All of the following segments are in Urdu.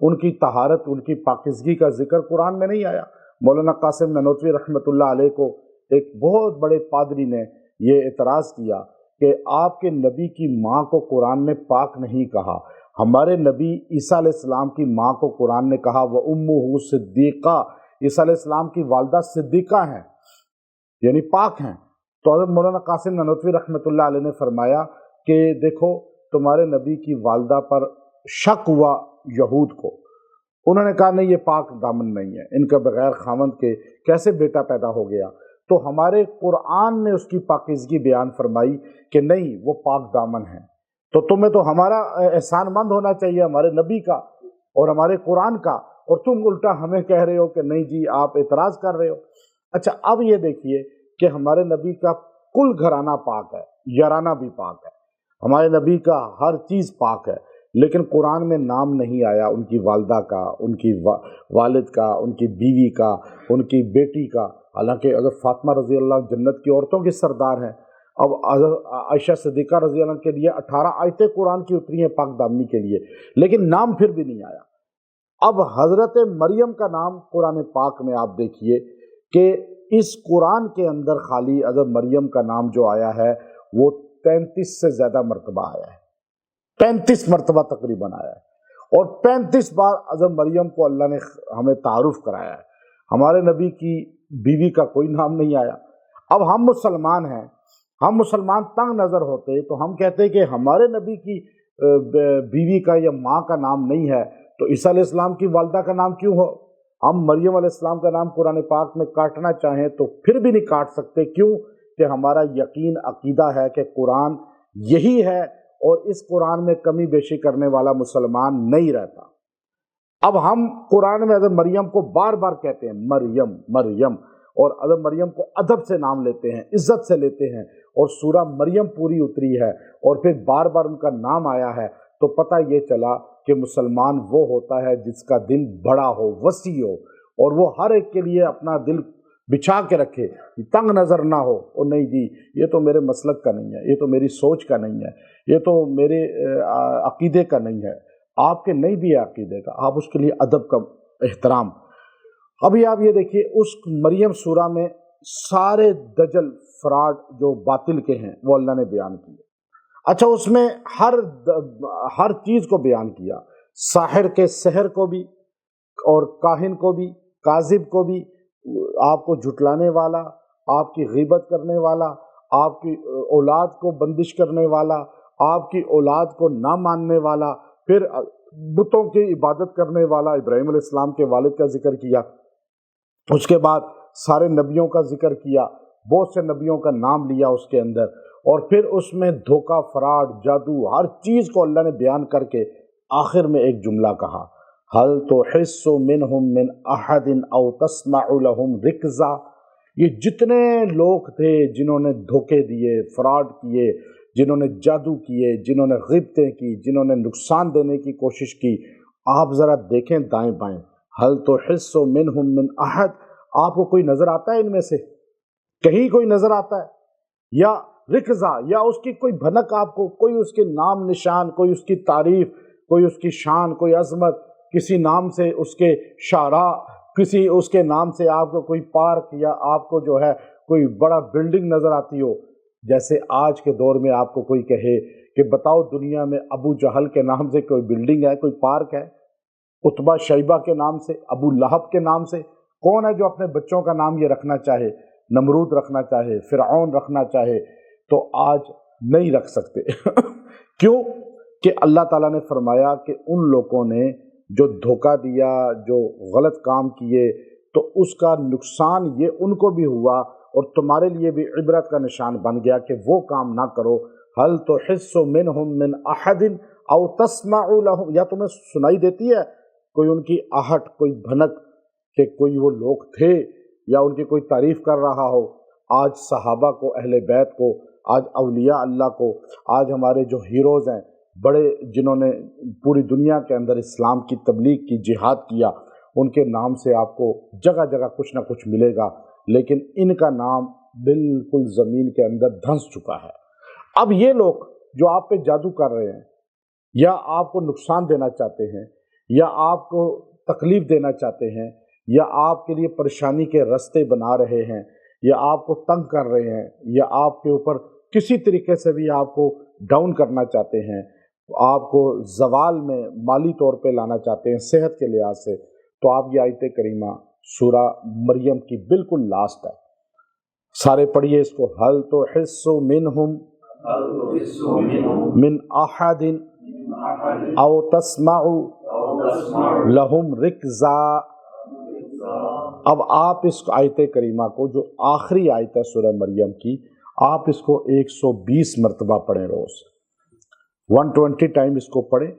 ان کی طہارت, ان کی پاکیزگی کا ذکر قرآن میں نہیں آیا. مولانا قاسم نانوتوی رحمۃ اللہ علیہ کو ایک بہت بڑے پادری نے یہ اعتراض کیا کہ آپ کے نبی کی ماں کو قرآن نے پاک نہیں کہا. ہمارے نبی عیسیٰ علیہ السلام کی ماں کو قرآن نے کہا وَأُمُّهُ صِدِّیقَةٌ, عیسیٰ علیہ السلام کی والدہ صدیقہ ہیں, یعنی پاک ہیں. تو حضرت مولانا قاسم نانوتوی رحمۃ اللہ علیہ نے فرمایا کہ دیکھو تمہارے نبی کی والدہ پر شک ہوا یہود کو, انہوں نے کہا نہیں یہ پاک دامن نہیں ہے, ان کا بغیر خاوند کے کیسے بیٹا پیدا ہو گیا. تو ہمارے قرآن نے اس کی پاکیزگی بیان فرمائی کہ نہیں وہ پاک دامن ہے. تو تمہیں تو ہمارا احسان مند ہونا چاہیے ہمارے نبی کا اور ہمارے قرآن کا, اور تم الٹا ہمیں کہہ رہے ہو کہ نہیں جی آپ اعتراض کر رہے ہو. اچھا اب یہ دیکھیے کہ ہمارے نبی کا کل گھرانہ پاک ہے, یارانہ بھی پاک ہے, ہمارے نبی کا ہر چیز پاک ہے, لیکن قرآن میں نام نہیں آیا ان کی والدہ کا, ان کی والد کا, ان کی بیوی کا, ان کی بیٹی کا. حالانکہ اگر فاطمہ رضی اللہ جنت کی عورتوں کی سردار ہیں, اب عائشہ صدیقہ رضی اللہ کے لیے 18 آیتیں قرآن کی اتری ہیں پاک دامنی کے لیے, لیکن نام پھر بھی نہیں آیا. اب حضرت مریم کا نام قرآن پاک میں آپ دیکھیے کہ اس قرآن کے اندر خالی حضرت مریم کا نام جو آیا ہے وہ 33 سے زیادہ مرتبہ آیا ہے, 35 مرتبہ تقریباً آیا ہے, اور 35 بار حضرت مریم کو اللہ نے ہمیں تعارف کرایا ہے. ہمارے نبی کی بیوی کا کوئی نام نہیں آیا. اب ہم مسلمان ہیں, ہم مسلمان تنگ نظر ہوتے تو ہم کہتے کہ ہمارے نبی کی بیوی کا یا ماں کا نام نہیں ہے تو عیسیٰ علیہ السلام کی والدہ کا نام کیوں ہو. ہم مریم علیہ السلام کا نام قرآن پاک میں کاٹنا چاہیں تو پھر بھی نہیں کاٹ سکتے. کیوں کہ ہمارا یقین عقیدہ ہے کہ قرآن یہی ہے اور اس قرآن میں کمی بیشی کرنے والا مسلمان نہیں رہتا. اب ہم قرآن میں حضرت مریم کو بار بار کہتے ہیں مریم مریم, اور حضرت مریم کو ادب سے نام لیتے ہیں, عزت سے لیتے ہیں, اور سورہ مریم پوری اتری ہے اور پھر بار بار ان کا نام آیا ہے. تو پتہ یہ چلا کہ مسلمان وہ ہوتا ہے جس کا دل بڑا ہو, وسیع ہو, اور وہ ہر ایک کے لیے اپنا دل بچھا کے رکھے, تنگ نظر نہ ہو. اور نہیں جی یہ تو میرے مسلک کا نہیں ہے, یہ تو میری سوچ کا نہیں ہے, یہ تو میرے عقیدے کا نہیں ہے. آپ کے نہیں بھی ہے عقیدے کا, آپ اس کے لیے ادب کا احترام. ابھی آپ یہ دیکھیے اس مریم سورہ میں سارے دجل فراڈ جو باطل کے ہیں وہ اللہ نے بیان کیے. اچھا اس میں ہر چیز کو بیان کیا, ساحر کے سحر کو بھی, اور کاہن کو بھی, کاذب کو بھی, آپ کو جھٹلانے والا, آپ کی غیبت کرنے والا, آپ کی اولاد کو بندش کرنے والا, آپ کی اولاد کو نہ ماننے والا, پھر بتوں کی عبادت کرنے والا. ابراہیم علیہ السلام کے والد کا ذکر کیا, اس کے بعد سارے نبیوں کا ذکر کیا, بہت سے نبیوں کا نام لیا اس کے اندر, اور پھر اس میں دھوکہ, فراڈ, جادو, ہر چیز کو اللہ نے بیان کر کے آخر میں ایک جملہ کہا هل تحس منهم من احد او تسمع لهم رکزا. یہ جتنے لوگ تھے جنہوں نے دھوکے دیے, فراڈ کیے, جنہوں نے جادو کیے, جنہوں نے غیبتیں کی, جنہوں نے نقصان دینے کی کوشش کی, آپ ذرا دیکھیں دائیں بائیں. هل تحس منهم من احد, آپ کو کوئی نظر آتا ہے ان میں سے, کہیں کوئی نظر آتا ہے, یا رکزا, یا اس کی کوئی بھنک آپ کو, کوئی اس کے نام نشان, کوئی اس کی تعریف, کوئی اس کی شان, کوئی عظمت, کسی نام سے اس کے شاہراہ, کسی اس کے نام سے آپ کو کوئی پارک, یا آپ کو جو ہے کوئی بڑا بلڈنگ نظر آتی ہو. جیسے آج کے دور میں آپ کو کوئی کہے کہ بتاؤ دنیا میں ابو جہل کے نام سے کوئی بلڈنگ ہے, کوئی پارک ہے, عتبہ شیبہ کے نام سے, ابو لہب کے نام سے, کون ہے جو اپنے بچوں کا نام یہ رکھنا چاہے, نمرود رکھنا چاہے, فرعون رکھنا چاہے, تو آج نہیں رکھ سکتے. کیوں کہ اللہ تعالیٰ نے فرمایا کہ ان لوگوں نے جو دھوکہ دیا, جو غلط کام کیے, تو اس کا نقصان یہ ان کو بھی ہوا اور تمہارے لیے بھی عبرت کا نشان بن گیا کہ وہ کام نہ کرو. هل تحس منهم من احد او تسمع لهم, یا تمہیں سنائی دیتی ہے کوئی ان کی آہٹ, کوئی بھنک کہ کوئی وہ لوگ تھے, یا ان کی کوئی تعریف کر رہا ہو. آج صحابہ کو, اہل بیت کو, آج اولیاء اللہ کو, آج ہمارے جو ہیروز ہیں بڑے, جنہوں نے پوری دنیا کے اندر اسلام کی تبلیغ کی, جہاد کیا, ان کے نام سے آپ کو جگہ جگہ کچھ نہ کچھ ملے گا, لیکن ان کا نام بالکل زمین کے اندر دھنس چکا ہے. اب یہ لوگ جو آپ پہ جادو کر رہے ہیں, یا آپ کو نقصان دینا چاہتے ہیں, یا آپ کو تکلیف دینا چاہتے ہیں یا آپ کے لیے پریشانی کے راستے بنا رہے ہیں یا آپ کو تنگ کر رہے ہیں یا آپ کے اوپر کسی طریقے سے بھی آپ کو ڈاؤن کرنا چاہتے ہیں، آپ کو زوال میں مالی طور پہ لانا چاہتے ہیں صحت کے لحاظ سے، تو آپ یہ آیت کریمہ سورہ مریم کی بالکل لاسٹ ہے، سارے پڑھیے اس کو۔ حل تحس منہم من احد او تسمع لہم رکزا۔ اب آپ اس آیت کریمہ کو، جو آخری آیت ہے سورہ مریم کی، آپ اس کو 120 مرتبہ پڑھیں، روز 120 ٹائم اس کو پڑھیں،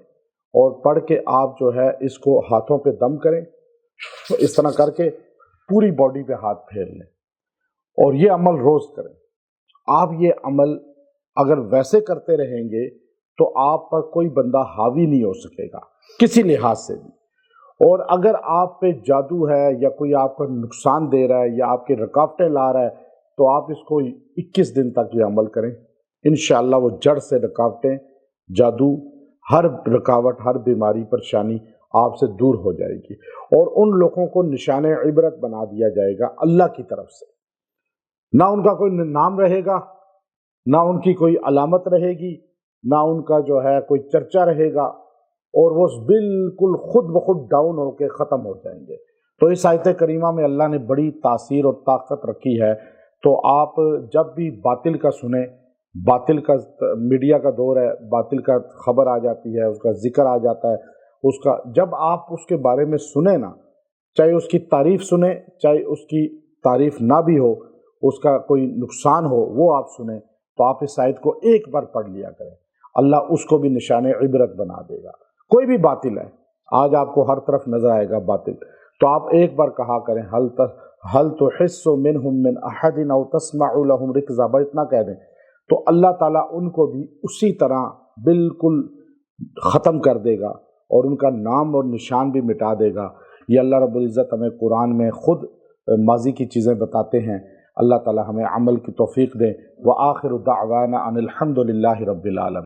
اور پڑھ کے آپ جو ہے اس کو ہاتھوں پہ دم کریں، اس طرح کر کے پوری باڈی پہ ہاتھ پھیر لیں اور یہ عمل روز کریں۔ آپ یہ عمل اگر ویسے کرتے رہیں گے تو آپ پر کوئی بندہ حاوی نہیں ہو سکے گا کسی لحاظ سے بھی، اور اگر آپ پہ جادو ہے یا کوئی آپ کا نقصان دے رہا ہے یا آپ کی رکاوٹیں لا رہا ہے تو آپ اس کو 21 دن تک یہ عمل کریں، انشاءاللہ وہ جڑ سے رکاوٹیں، جادو، ہر رکاوٹ، ہر بیماری پریشانی آپ سے دور ہو جائے گی، اور ان لوگوں کو نشان عبرت بنا دیا جائے گا اللہ کی طرف سے۔ نہ ان کا کوئی نام رہے گا، نہ ان کی کوئی علامت رہے گی، نہ ان کا جو ہے کوئی چرچا رہے گا، اور وہ بالکل خود بخود ڈاؤن ہو کے ختم ہو جائیں گے۔ تو اس آیت کریمہ میں اللہ نے بڑی تاثیر اور طاقت رکھی ہے۔ تو آپ جب بھی باطل کا سنیں، باطل کا میڈیا کا دور ہے، باطل کا خبر آ جاتی ہے، اس کا ذکر آ جاتا ہے، اس کا جب آپ اس کے بارے میں سنیں نا، چاہے اس کی تعریف سنیں چاہے اس کی تعریف نہ بھی ہو، اس کا کوئی نقصان ہو وہ آپ سنیں، تو آپ اس آیت کو ایک بار پڑھ لیا کریں، اللہ اس کو بھی نشان عبرت بنا دے گا۔ کوئی بھی باطل ہے، آج آپ کو ہر طرف نظر آئے گا باطل، تو آپ ایک بار کہا کریں حل تحس منہم من احد او تسمع لہم رکزا، بس اتنا کہہ دیں تو اللہ تعالیٰ ان کو بھی اسی طرح بالکل ختم کر دے گا اور ان کا نام اور نشان بھی مٹا دے گا۔ یہ اللہ رب العزت ہمیں قرآن میں خود ماضی کی چیزیں بتاتے ہیں۔ اللہ تعالیٰ ہمیں عمل کی توفیق دے۔ وآخر دعوانا ان الحمد للہ رب العالمین۔